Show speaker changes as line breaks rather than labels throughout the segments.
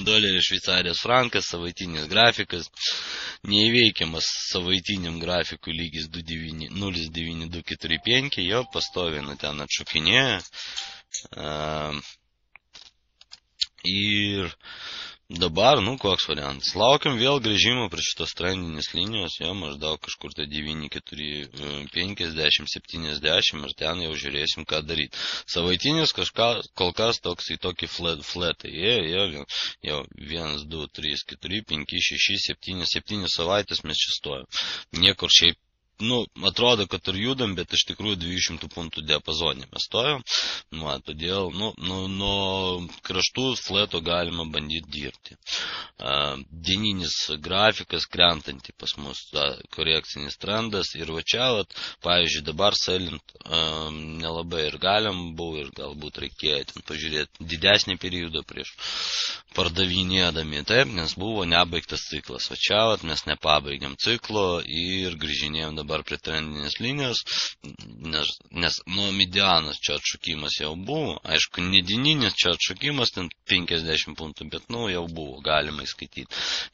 Doleris Šveicarijos frankas, savaitinis grafikas, neįveikiamas savaitiniam grafikui lygis 0,9245, jo pastoviai ten atšokinėja. Ir dabar, koks variantas. Laukiam vėl grįžimo prie šitos trendinės linijos, jo maždaug kažkur tai 9,450, 70 ir ten jau žiūrėsim, ką daryti. Savaitinis kol kas toks į tokį flatai. Jau 1, 2, 3, 4, 5, 6, 7 savaitės mes čia stojam. Niekur šiaip, atrodo, kad ir judam, bet iš tikrųjų 200 punktų diapazonė mes stojam. Todėl, nuo kraštų flato galima bandyti dirbti. Dieninis grafikas krentanti pas mus, korekcinis trendas. Ir va čia, pavyzdžiui, dabar selint nelabai ir galim buvo, ir galbūt reikėjo ten pažiūrėti didesnį periodą prieš pardavinėdami, taip, nes buvo nebaigtas ciklas. Va čia, mes nepabaigiam ciklo ir grįžinėjom dabar prie trendinės linijos, nes medianas čia atšokimas jau buvo, aišku, nedieninis čia atšokimas, ten 50 punktų, bet jau buvo, galima įskaityti.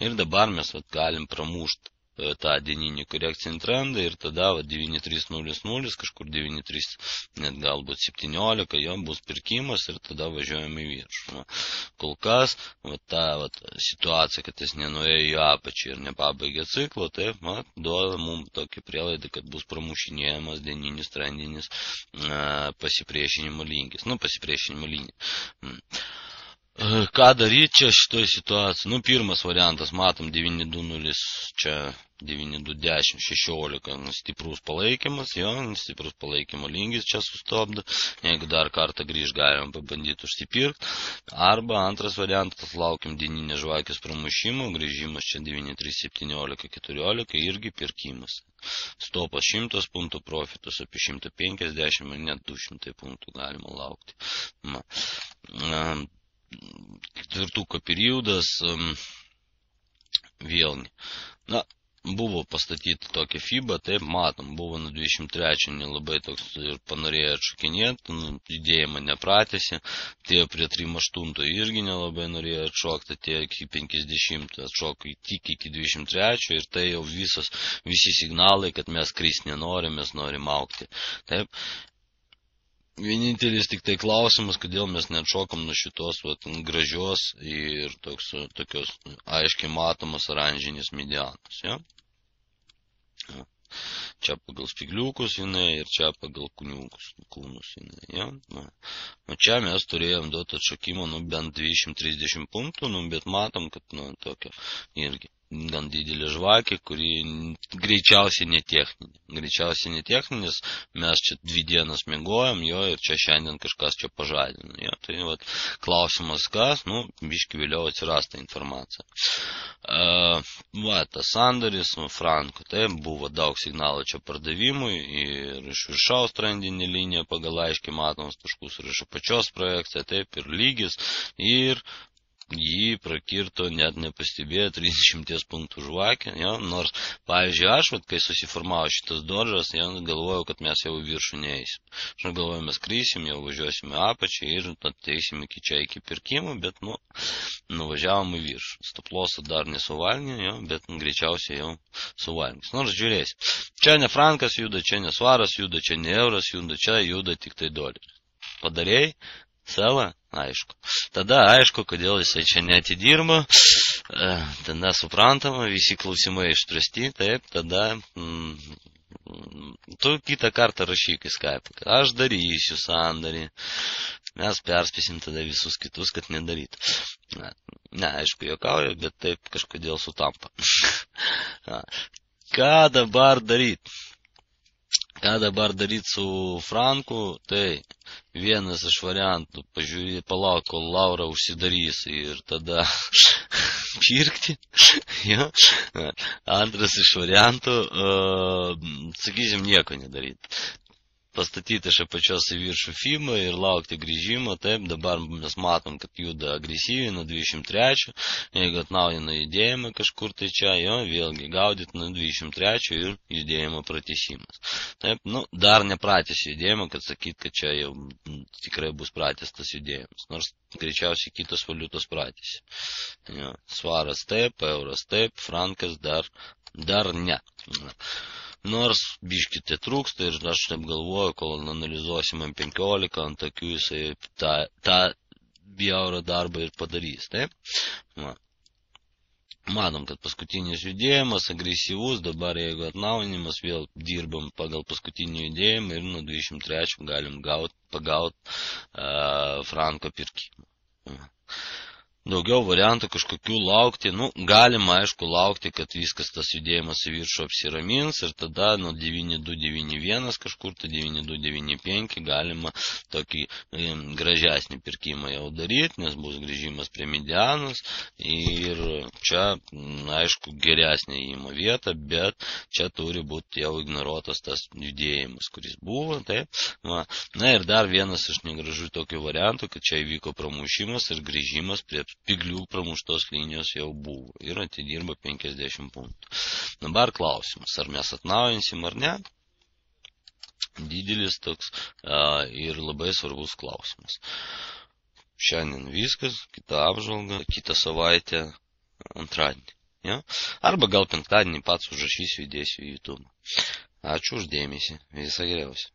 Ir dabar mes galim pramušti tą dieninį korekcinį trendą ir tada 9,300, kažkur 9,3, net galbūt 17, jo bus pirkimas ir tada važiuojame į viršų. Kol kas, ta situacija, kad jis nenuėjo į apačią ir nepabaigė ciklo, tai duoda mums tokį prielaidą, kad bus pramušinėjamas dieninis trendinis pasipriešinimo lygis. Pasipriešinimo lygis. Ką daryti čia šitoj situacijai? Pirmas variantas, matom 9,20, čia 9,210, 16, stiprus palaikymas, stiprus palaikymo lygis čia sustobda. Jeigu dar kartą grįž, galim pabandyti užsipirkti. Arba antras variantas, laukiam dieninės žvakės pramušimo, grįžimas čia 9,317, 14, irgi pirkimas. Stopas 100 punktų, profitus apie 150 ir net 200 punktų galima laukti. Ketvirtuko periodas vėlgi. Buvo pastatyti tokia FIBA, taip matom, buvo nuo 23 nelabai toks ir panorėjo atšokinėti, judėjimą nepratėsi, tie prie 3,8 irgi nelabai norėjo atšokti, tie iki 50 atšoko tik iki 23 ir tai jau visi signalai, kad mes krist nenorim, mes norim augti. Taip. Vienintelis tik tai klausimas, kodėl mes neatšokam nuo šitos gražios ir tokios aiškiai matomos oranžinės medianos. Ja? Čia pagal spigliukus jinai ir čia pagal kūnus jinai. Ja? Čia mes turėjom duoti atšokimą bent 230 punktų, bet matom, kad tokia irgi gan didelė žvakė, kuri greičiausiai netechninės, mes čia 2 dienas miegojom, ir čia šiandien kažkas čia pažadino. Ja, tai klausimas kas, biški vėliau atsiras ta informacija. Tas sandoris franko, tai buvo daug signalų čia pardavimui ir iš viršaus trendinė linija pagal aiškiai matomus taškus ir iš apačios projekcija, taip ir lygis ir jį prakirto net nepastebėjo 30 punktų žvakę, nors, pavyzdžiui, aš, kai susiformavo šitas doržas, galvojau, kad mes jau į viršų neįsim. Aš galvojau, mes krysim, jau važiuosime apačią ir ateisim iki čia iki pirkimų, bet, nuvažiavom į viršų. Stoplosą dar nesuvalnė, bet greičiausiai jau suvalnės. Nors žiūrėsim. Čia ne frankas juda, čia ne svaras juda, čia ne euras juda, čia juda tik tai doleris. Padarėjai? Sela? Aišku. Tada aišku, kodėl jisai čia neatidirba, tada suprantama, visi klausimai išspręsti, taip, tada tu kitą kartą rašyk į Skype, kad aš darysiu sandorį, mes perspėsim tada visus kitus, kad nedarytų. Ne, aišku, juokauju, bet taip kažkodėl sutampa. Ką dabar daryti? Ką dabar daryti su franku, tai vienas iš variantų, palauk, kol Laura užsidarys ir tada pirkti. Antras iš variantų, sakysim, nieko nedaryti. pastatyti iš apačios į viršų FIBA ir laukti grįžimo. Taip, dabar mes matom, kad juda agresyviai nuo 23, jeigu atnaujina judėjimą kažkur tai čia, jo, vėlgi gaudyti nuo 23 ir judėjimo pratęsimas. Taip, dar nepratęs judėjimą, kad sakyt, kad čia jau tikrai bus pratęstas judėjimas, nors greičiausiai kitos valiutos pratęsi. Jo, svaras taip, euras taip, frankas dar ne. Nors biškite trūksta ir aš taip galvoju, kol analizuosim M15, ant akių jisai tą bjaurą darbą ir padarys, taip? Matom, kad paskutinis judėjimas agresyvus, dabar jeigu atnaujinimas, vėl dirbam pagal paskutinį judėjimą ir nuo 23 galim pagauti franko pirkimą. Daugiau variantų kažkokių laukti, galima aišku laukti, kad viskas tas judėjimas į viršų apsiramins ir tada nuo 9291 kažkur, tai 9295 galima tokį gražesnį pirkimą jau daryti, nes bus grįžimas prie medianos ir čia, aišku, geresnė įėjimo vieta, bet čia turi būti jau ignoruotas tas judėjimas, kuris buvo, taip. Na ir dar vienas iš negražių tokių variantų, kad čia įvyko pramušimas ir grįžimas prie piglių pramuštos linijos jau buvo ir atidirba 50 punktų. Dabar klausimas, ar mes atnaujinsim ar ne? Didelis toks ir labai svarbus klausimas. Šiandien viskas, kita apžvalga, kitą savaitę antradienį. Ja? Arba gal penktadienį pats užrašysiu, įdėsiu į YouTube. Ačiū už dėmesį. Visą geriausią.